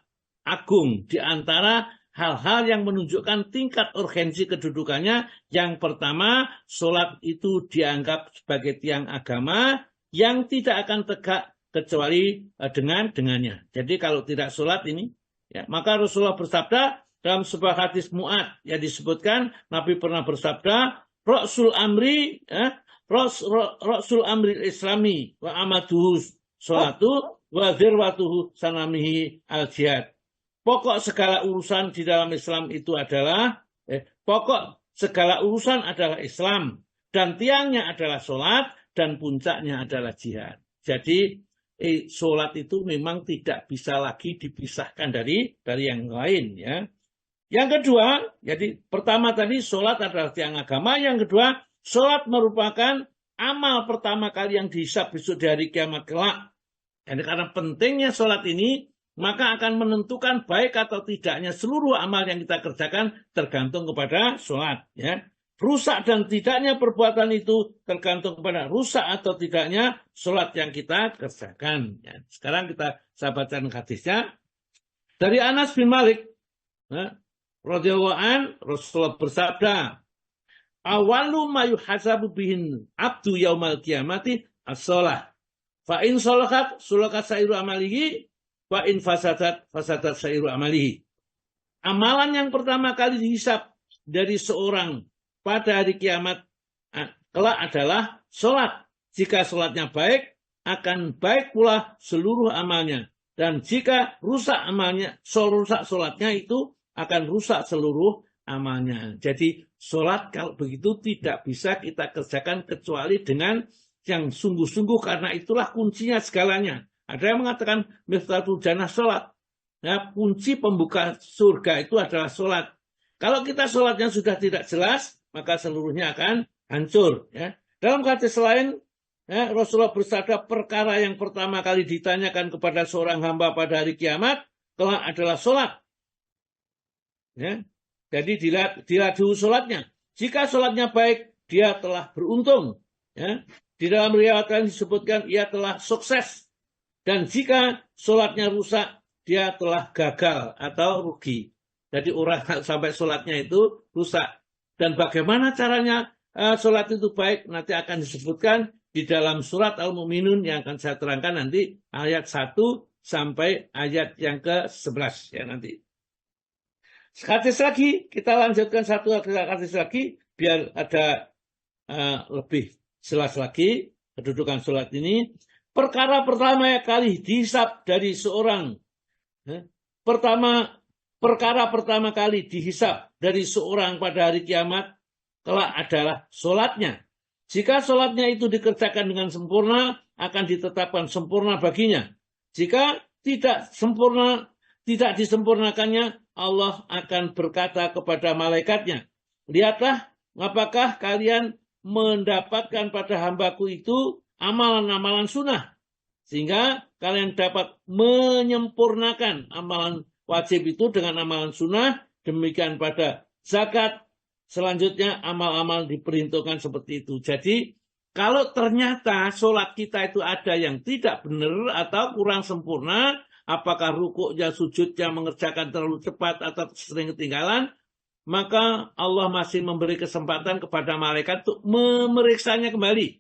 agung di antara hal-hal yang menunjukkan tingkat urgensi kedudukannya. Yang pertama, sholat itu dianggap sebagai tiang agama yang tidak akan tegak kecuali dengannya. Jadi kalau tidak sholat ini, ya, maka Rasulullah bersabda dalam sebuah hadis Mu'ad yang disebutkan, Nabi pernah bersabda, Rasul amri Islami wa amaduhu sholatu wa dzirwatuhu sanamihi al-jihad. Pokok segala urusan di dalam Islam itu adalah pokok segala urusan adalah Islam, dan tiangnya adalah sholat, dan puncaknya adalah jihad. Jadi sholat itu memang tidak bisa lagi dipisahkan dari yang lain, ya. Yang kedua, jadi pertama tadi sholat adalah tiang agama. Yang kedua, sholat merupakan amal pertama kali yang dihisab besok di hari kiamat kelak. Dan karena pentingnya sholat ini, maka akan menentukan baik atau tidaknya seluruh amal yang kita kerjakan tergantung kepada sholat. Ya. Rusak dan tidaknya perbuatan itu tergantung kepada rusak atau tidaknya sholat yang kita kerjakan. Ya. Sekarang saya bacakan hadisnya. Dari Anas bin Malik, radhiyallahu an, Rasulullah bersabda, awalu ma yuhasabu bihin abdu yaumal qiyamati as-shalah. Fa in shalahat sulakat sairu amalihi, wa in fasadat sairu amalihi. Amalan yang pertama kali dihisab dari seorang pada hari kiamat kelak adalah sholat. Jika sholatnya baik, akan baik pula seluruh amalnya. Dan jika rusak amalnya, rusak sholatnya itu akan rusak seluruh amalnya. Jadi sholat kalau begitu tidak bisa kita kerjakan kecuali dengan yang sungguh-sungguh, karena itulah kuncinya segalanya. Ada yang mengatakan miftatul jannah sholat. Ya, kunci pembuka surga itu adalah sholat. Kalau kita sholatnya sudah tidak jelas, maka seluruhnya akan hancur. Ya. Dalam hadis lain, ya, Rasulullah bersabda, perkara yang pertama kali ditanyakan kepada seorang hamba pada hari kiamat kelak adalah sholat. Ya. Jadi dilihat dulu sholatnya. Jika sholatnya baik, dia telah beruntung. Ya. Di dalam riwayat lain disebutkan ia telah sukses. Dan jika sholatnya rusak, dia telah gagal atau rugi. Jadi orang sampai sholatnya itu rusak. Dan bagaimana caranya sholat itu baik nanti akan disebutkan di dalam surat Al-Mu'minun yang akan saya terangkan nanti ayat 1 sampai ayat yang ke-11 ya nanti. Hadis lagi, kita lanjutkan satu hadis lagi biar ada lebih jelas lagi kedudukan sholat ini. Perkara pertama kali dihisab dari seorang perkara pertama kali dihisab dari seorang pada hari kiamat kelak adalah sholatnya. Jika sholatnya itu dikerjakan dengan sempurna, akan ditetapkan sempurna baginya. Jika tidak disempurnakannya, Allah akan berkata kepada malaikatnya, lihatlah apakah kalian mendapatkan pada hambaku itu amalan-amalan sunnah. Sehingga kalian dapat menyempurnakan amalan wajib itu dengan amalan sunnah. Demikian pada zakat. Selanjutnya amal-amal diperhitungkan seperti itu. Jadi kalau ternyata sholat kita itu ada yang tidak benar atau kurang sempurna, apakah rukuknya, sujudnya mengerjakan terlalu cepat atau sering ketinggalan, maka Allah masih memberi kesempatan kepada malaikat untuk memeriksanya kembali.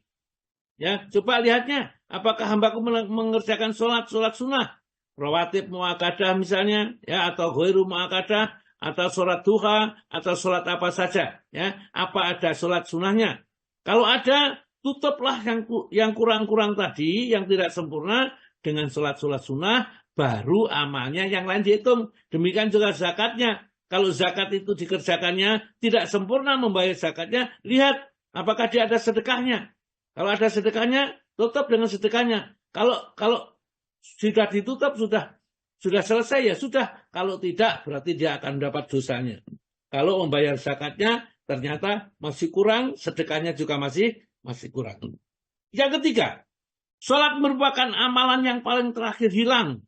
Ya, coba lihatnya, apakah hambaku mengerjakan sholat sunnah, rawatib mu'akadah misalnya, ya, atau ghairu mu'akadah, atau sholat duha, atau sholat apa saja, ya, apa ada sholat sunnahnya. Kalau ada, tutuplah yang kurang-kurang tadi, yang tidak sempurna dengan sholat sunnah, baru amalnya yang lain dihitung. Demikian juga zakatnya. Kalau zakat itu dikerjakannya tidak sempurna membayar zakatnya, lihat apakah dia ada sedekahnya. Kalau ada sedekahnya, tutup dengan sedekahnya. Kalau sudah ditutup, sudah selesai ya sudah. Kalau tidak berarti dia akan mendapat dosanya. Kalau membayar zakatnya ternyata masih kurang, sedekahnya juga masih kurang. Yang ketiga, sholat merupakan amalan yang paling terakhir hilang.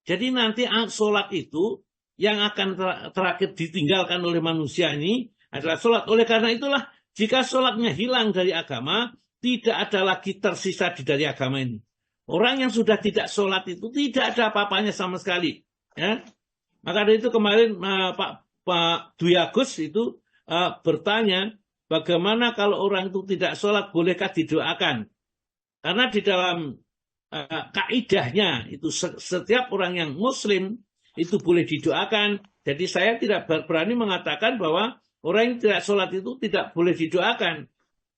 Jadi nanti sholat itu yang akan terakhir ditinggalkan oleh manusia ini adalah sholat. Oleh karena itulah jika sholatnya hilang dari agama, tidak ada lagi tersisa dari agama ini. Orang yang sudah tidak sholat itu tidak ada apa-apanya sama sekali. Ya. Maka dari itu kemarin Pak Dwi Agus itu bertanya, bagaimana kalau orang itu tidak sholat, bolehkah didoakan? Karena di dalam kaidahnya itu setiap orang yang muslim itu boleh didoakan. Jadi saya tidak berani mengatakan bahwa orang yang tidak sholat itu tidak boleh didoakan.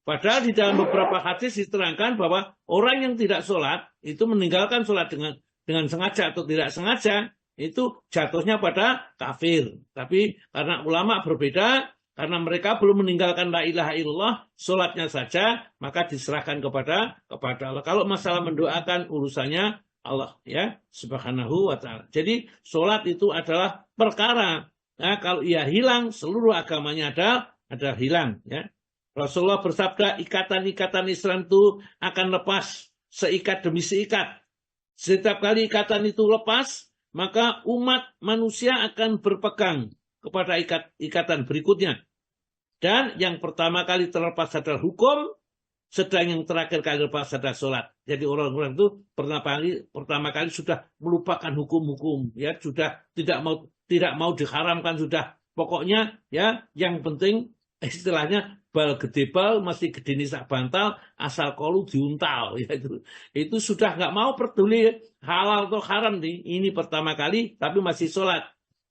Padahal di dalam beberapa hadis diterangkan bahwa orang yang tidak sholat itu meninggalkan sholat dengan sengaja atau tidak sengaja, itu jatuhnya pada kafir. Tapi karena ulama berbeda, karena mereka belum meninggalkan la ilaha illallah, sholatnya saja, maka diserahkan kepada Allah. Kalau masalah mendoakan, urusannya Allah, ya, subhanahu wa ta'ala. Jadi sholat itu adalah perkara, ya, kalau ia hilang, seluruh agamanya ada hilang, ya. Rasulullah bersabda, ikatan-ikatan Islam itu akan lepas seikat demi seikat. Setiap kali ikatan itu lepas, maka umat manusia akan berpegang kepada ikatan berikutnya. Dan yang pertama kali terlepas adalah hukum, sedang yang terakhir kali lepas adalah sholat. Jadi orang-orang itu pertama kali sudah melupakan hukum-hukum, ya, sudah tidak mau diharamkan, sudah pokoknya, ya, yang penting istilahnya bal gede bal masih gede nisak bantal asal kolu diuntal, ya, itu sudah nggak mau peduli halal atau haram nih. Ini pertama kali tapi masih sholat.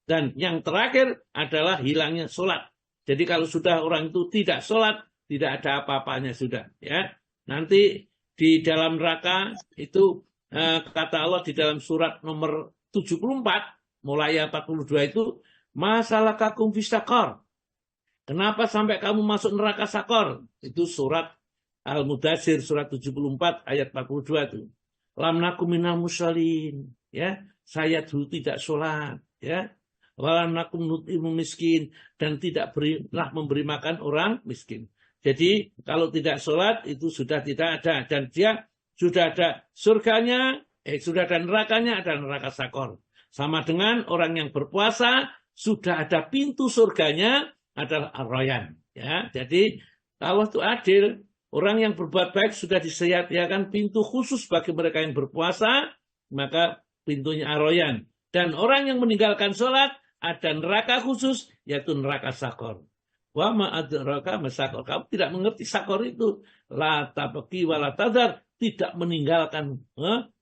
Dan yang terakhir adalah hilangnya sholat. Jadi kalau sudah orang itu tidak sholat, tidak ada apa-apanya sudah, ya. Nanti di dalam neraka itu kata Allah di dalam surat nomor 74 mulai 42 itu, masalah kakum fisakor. Kenapa sampai kamu masuk neraka sakor? Itu surat Al-Mudathir surat 74 ayat 42 itu. Lam nakum minal musallin, ya. Saya dulu tidak sholat, ya. Walam nakum nut'imu miskin, dan tidak memberi makan orang miskin. Jadi kalau tidak sholat itu sudah tidak ada, dan dia sudah ada surganya, sudah ada nerakanya, ada neraka sakor. Sama dengan orang yang berpuasa, sudah ada pintu surganya, adalah Ar-Rayyan, ya. Jadi Allah itu adil. Orang yang berbuat baik sudah disediakan pintu khusus bagi mereka yang berpuasa, maka pintunya Ar-Rayyan. Dan orang yang meninggalkan sholat, ada neraka khusus, yaitu neraka sakor. Wa ma'adraka masakor. Kamu tidak mengerti sakor itu. La tabaki wa la tadar. Tidak meninggalkan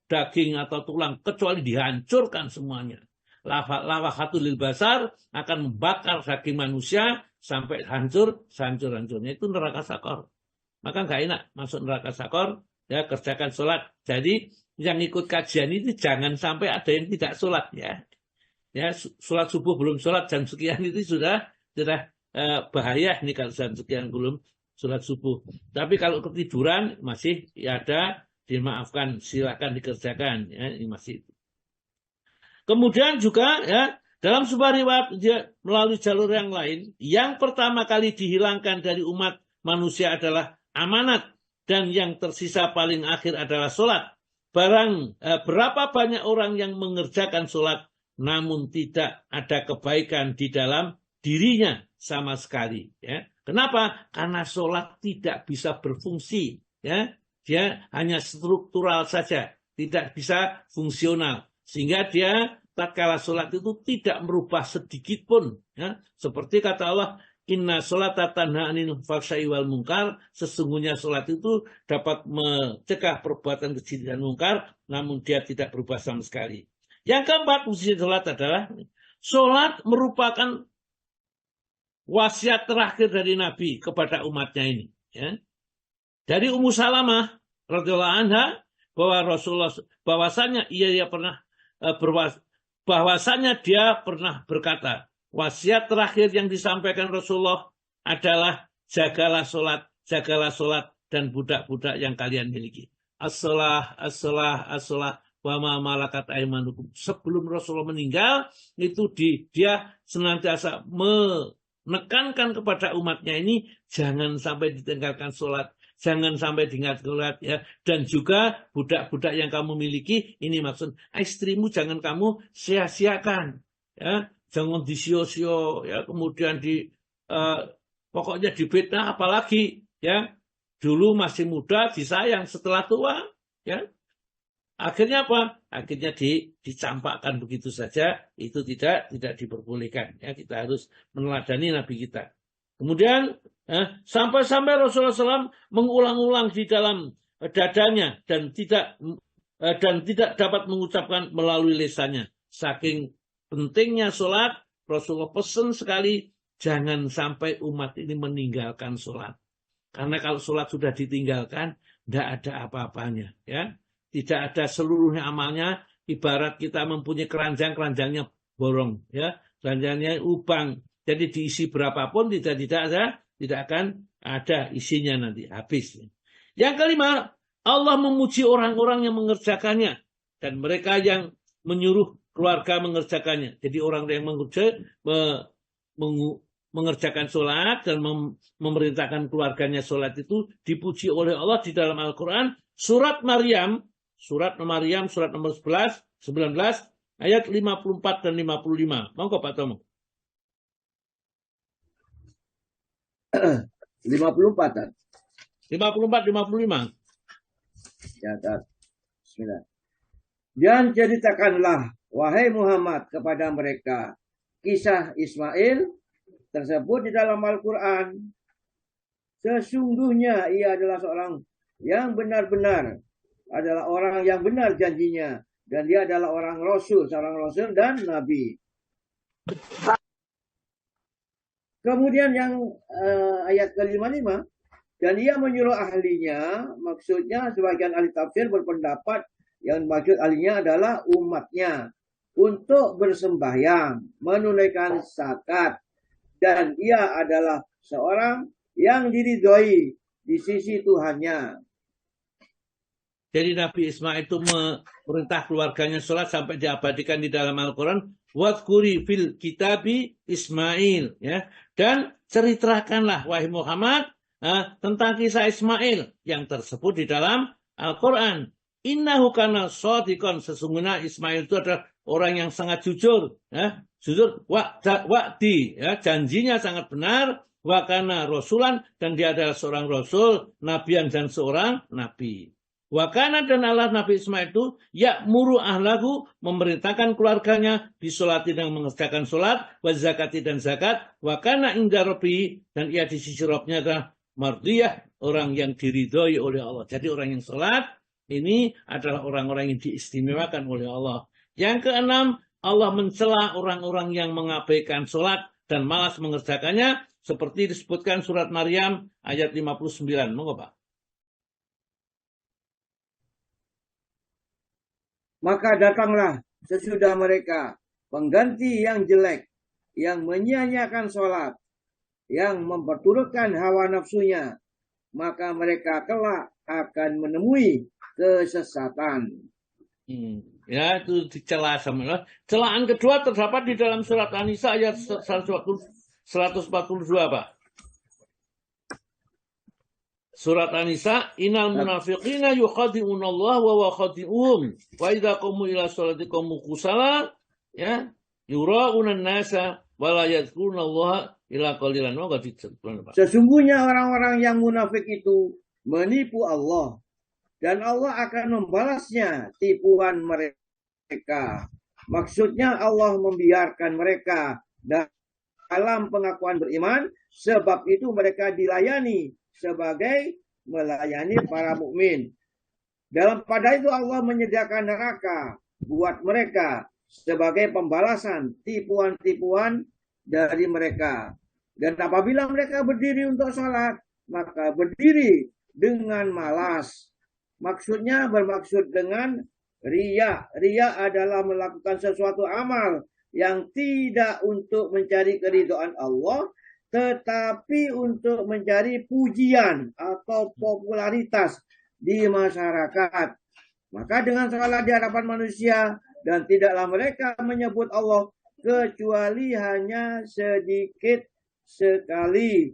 daging atau tulang, kecuali dihancurkan semuanya. Lawahatul lil basar, akan membakar daging manusia sampai hancur-hancurnya. Itu neraka sakor. Maka nggak enak masuk neraka sakor, ya, kerjakan sholat. Jadi yang ikut kajian ini jangan sampai ada yang tidak sholat, ya. Ya, sholat subuh belum sholat jam sekian itu sudah bahaya nih kalau jam sekian belum sholat subuh. Tapi kalau ketiduran masih ada, dimaafkan, silakan dikerjakan, ya, ini masih. Kemudian juga, ya, dalam sebuah riwayat dia melalui jalur yang lain, yang pertama kali dihilangkan dari umat manusia adalah amanat, dan yang tersisa paling akhir adalah sholat. Berapa banyak orang yang mengerjakan sholat namun tidak ada kebaikan di dalam dirinya sama sekali, ya. Kenapa? Karena sholat tidak bisa berfungsi, ya. Dia hanya struktural saja, tidak bisa fungsional, sehingga dia tatkala sholat itu tidak merubah sedikit pun, ya. Seperti kata Allah, inna sholata tanha 'anil fahsya'i wal munkar, sesungguhnya sholat itu dapat mencegah perbuatan keji dan munkar, namun dia tidak berubah sama sekali. Yang keempat, fungsi sholat adalah sholat merupakan wasiat terakhir dari Nabi kepada umatnya ini, ya. Dari Ummu Salamah radhiyallahu anha bahwasanya dia pernah berkata, wasiat terakhir yang disampaikan Rasulullah adalah jagalah sholat dan budak-budak yang kalian miliki. As-shalah wa ma malakat aymanukum. Sebelum Rasulullah meninggal, itu dia senantiasa menekankan kepada umatnya ini, jangan sampai ditinggalkan sholat, jangan sampai diingat sholat, ya. Dan juga budak-budak yang kamu miliki, ini maksud istrimu jangan kamu sia-siakan, ya. Jangan disio-sio, ya. Kemudian pokoknya dibitnah, apalagi, ya. Dulu masih muda disayang, setelah tua, ya. Akhirnya apa? Akhirnya dicampakkan begitu saja. Itu tidak diperbolehkan, ya. Kita harus meneladani Nabi kita. Kemudian sampai-sampai Rasulullah SAW mengulang-ulang di dalam dadanya dan tidak dapat mengucapkan melalui lisannya. Saking pentingnya sholat, Rasulullah pesan sekali, jangan sampai umat ini meninggalkan sholat. Karena kalau sholat sudah ditinggalkan, tidak ada apa-apanya, ya. tidak ada seluruhnya amalnya. Ibarat kita mempunyai keranjang, keranjangnya borong, ya, keranjangnya lubang. Jadi diisi berapapun tidak akan ada isinya nanti, habis. Yang kelima, Allah memuji orang-orang yang mengerjakannya dan mereka yang menyuruh keluarga mengerjakannya. Jadi orang yang mengerjakan sholat dan memerintahkan keluarganya sholat itu dipuji oleh Allah di dalam Al-Quran. Surat Maryam surat nomor 19 ayat 54 dan 55. Monggo Pak Tomo. 54 kan? 54 55. Ya, bismillah. Dan ceritakanlah wahai Muhammad kepada mereka kisah Ismail tersebut di dalam Al-Quran. Sesungguhnya ia adalah seorang yang benar-benar, adalah orang yang benar janjinya, dan dia adalah seorang rasul dan nabi. Kemudian yang ayat ke-55, dan ia menyuruh ahlinya, maksudnya sebagian ahli tafsir berpendapat yang maksud ahlinya adalah umatnya, untuk bersembahyang, menunaikan zakat, dan ia adalah seorang yang diridhoi di sisi Tuhannya. Jadi Nabi Ismail itu memerintah keluarganya sholat sampai diabadikan di dalam Al-Quran. Wadhkuri fil kitabi Ismail, ya, dan ceritakanlah wahai Muhammad tentang kisah Ismail yang tersebut di dalam Al-Quran. Innahu kana shadiqan, sesungguhnya Ismail itu adalah orang yang sangat jujur, ya, jujur wa'di, ya, janjinya sangat benar, wa kana rasulan, dan dia adalah seorang rasul, nabiyan, dan seorang nabi. Wakana, dan Allah Nabi Ismail itu ya'muru ahlahu, memerintahkan keluarganya bisolati, dan mengerjakan solat, wa zakati, dan zakat, wakana inda rabbi, dan ia di sisi Rabbnya adalah mardiyah, orang yang diridhoi oleh Allah. Jadi orang yang solat ini adalah orang-orang yang diistimewakan oleh Allah. Yang keenam, Allah mencela orang-orang yang mengabaikan solat dan malas mengerjakannya, seperti disebutkan surat Maryam ayat 59. Monggo Pak. Maka datanglah sesudah mereka pengganti yang jelek, yang menyia-nyiakan sholat, yang memperturutkan hawa nafsunya, maka mereka kelak akan menemui kesesatan. Ya, itu dicela sama Allah. Celaan kedua terdapat di dalam surat An-Nisa ayat 142, Pak. Surat An-Nisa, innal munafiqina yukhadi'una Allah wa huwa khadi'uhum wa idza qamu ila sholati qamu kusala, ya, yura'una an-nasa wa la yadhkuruna Allah illa qalilan. Sesungguhnya orang-orang yang munafik itu menipu Allah, dan Allah akan membalasnya tipuan mereka. Maksudnya Allah membiarkan mereka dalam pengakuan beriman, sebab itu mereka dilayani sebagai melayani para mukmin. Pada itu Allah menyediakan neraka buat mereka sebagai pembalasan tipuan-tipuan dari mereka. Dan apabila mereka berdiri untuk sholat, maka berdiri dengan malas. Bermaksud dengan riya. Riya adalah melakukan sesuatu amal yang tidak untuk mencari keridhaan Allah, tetapi untuk mencari pujian atau popularitas di masyarakat. Maka dengan sholat di hadapan manusia, dan tidaklah mereka menyebut Allah kecuali hanya sedikit sekali.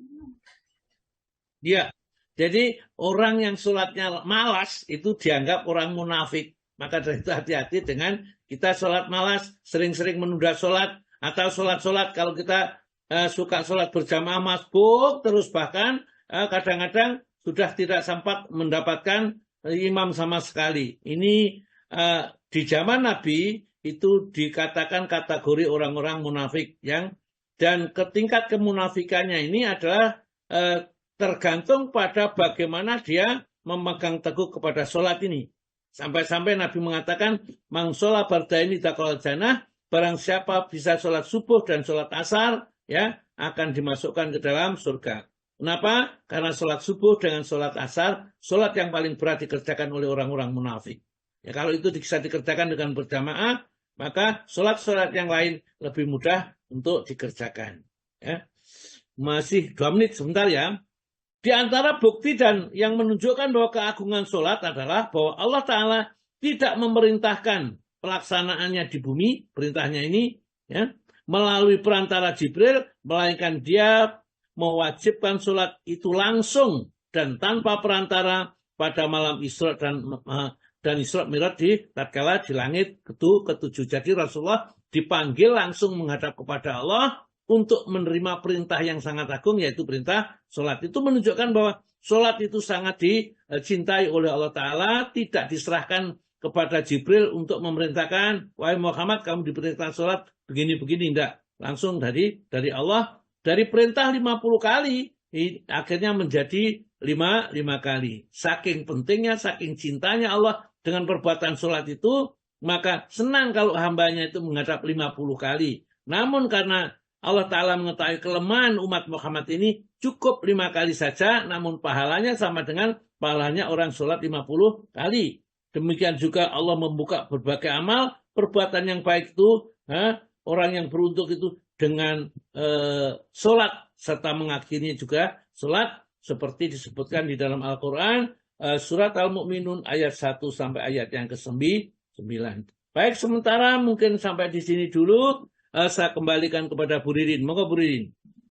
Ya, jadi orang yang sholatnya malas itu dianggap orang munafik. Maka dari itu hati-hati dengan kita sholat malas, sering-sering menunda sholat, atau sholat-sholat kalau kita suka sholat berjamaah masbuk, terus bahkan kadang-kadang sudah tidak sempat mendapatkan imam sama sekali. Ini di zaman Nabi itu dikatakan kategori orang-orang munafik, dan tingkat kemunafikannya ini adalah tergantung pada bagaimana dia memegang teguh kepada sholat ini. Sampai-sampai Nabi mengatakan, mang sholat bardaini dakhalal jannah, barang siapa bisa sholat subuh dan sholat asar, ya, akan dimasukkan ke dalam surga. Kenapa? Karena sholat subuh dengan sholat asar, sholat yang paling berat dikerjakan oleh orang-orang munafik. Ya, kalau itu bisa dikerjakan dengan berjamaah, maka sholat-sholat yang lain lebih mudah untuk dikerjakan. Ya. Masih 2 menit sebentar ya. Di antara bukti dan yang menunjukkan bahwa keagungan sholat adalah bahwa Allah Ta'ala tidak memerintahkan pelaksanaannya di bumi, perintahnya ini, ya, melalui perantara Jibril, melainkan dia mewajibkan sholat itu langsung dan tanpa perantara pada malam Isra dan Isra Mi'raj tatkala di langit ketujuh. Jadi Rasulullah dipanggil langsung menghadap kepada Allah untuk menerima perintah yang sangat agung, yaitu perintah sholat. Itu menunjukkan bahwa sholat itu sangat dicintai oleh Allah Ta'ala, tidak diserahkan kepada Jibril untuk memerintahkan, wahai Muhammad kamu diperintahkan sholat begini-begini, tidak. Langsung dari Allah, dari perintah 50 kali, akhirnya menjadi 5 kali. Saking pentingnya, saking cintanya Allah dengan perbuatan sholat itu, maka senang kalau hambanya itu menghadap 50 kali. Namun karena Allah Ta'ala mengetahui kelemahan umat Muhammad ini, cukup 5 kali saja, namun pahalanya sama dengan pahalanya orang sholat 50 kali. Demikian juga Allah membuka berbagai amal, perbuatan yang baik itu, orang yang beruntung itu dengan sholat, serta mengakhirinya juga sholat, seperti disebutkan di dalam Al-Quran, surat Al-Mu'minun ayat 1 sampai ayat yang ke-9. Baik, sementara mungkin sampai di sini dulu. Saya kembalikan kepada Bu Ririn. Moga Bu Ririn.